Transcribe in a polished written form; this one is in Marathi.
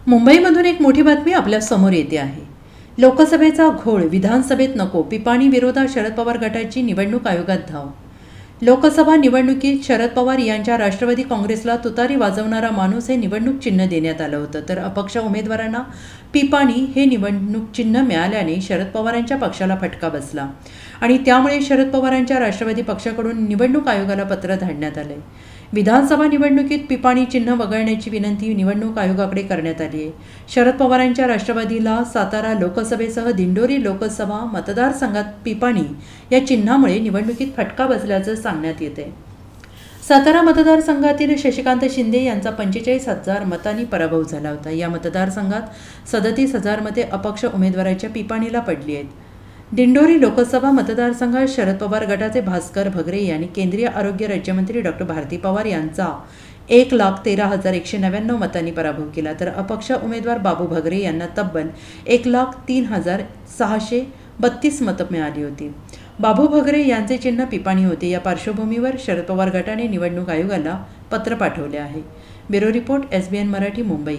मुंबईमधून एक मोठी बातमी आपल्या समोर येते आहे। लोकसभेचा घोळ विधानसभेत नको, पिपाणी विरोधात शरद पवार गटाची निवडणूक आयोगात धाव। लोकसभा निवडणुकीत शरद पवार यांच्या राष्ट्रवादी काँग्रेसला तुतारी वाजवणारा माणूस हे निवडणूक चिन्ह देण्यात आलं होतं, तर अपक्ष उमेदवारांना पिपाणी हे निवडणूक चिन्ह मिळाल्याने शरद पवारांच्या पक्षाला फटका बसला आणि त्यामुळे शरद पवारांच्या राष्ट्रवादी पक्षाकडून निवडणूक आयोगाला पत्र धाडण्यात आले। विधानसभा निवडणुकीत पिपाणी चिन्ह वगळण्याची विनंती निवडणूक आयोगाकडे करण्यात आली आहे। शरद पवारांच्या राष्ट्रवादीला सातारा लोकसभेसह दिंडोरी लोकसभा मतदारसंघात पिपाणी या चिन्हामुळे निवडणुकीत फटका बसल्याचं सांगण्यात येते। सातारा मतदारसंघातील शशिकांत शिंदे यांचा 45,000 मतांनी पराभव झाला होता। या मतदारसंघात 37,000 मते अपक्ष उमेदवाराच्या पिपाणीला पडली आहेत। दिंडोरी लोकसभा मतदारसंघात शरद पवार गटाचे भास्कर भगरे यांनी केंद्रीय आरोग्य राज्यमंत्री डॉक्टर भारती पवार यांचा 1,13,199 मतांनी पराभव केला, तर अपक्ष उमेदवार बाबू भगरे यांना तब्बल 1,03,632 मतं मिळाली होती। बाबू भगरे यांचे चिन्ह पिपाणी होते। या पार्श्वभूमीवर शरद पवार गटाने निवडणूक आयोगाला पत्र पाठवले आहे। Bureau report, SBN Marathi, Mumbai.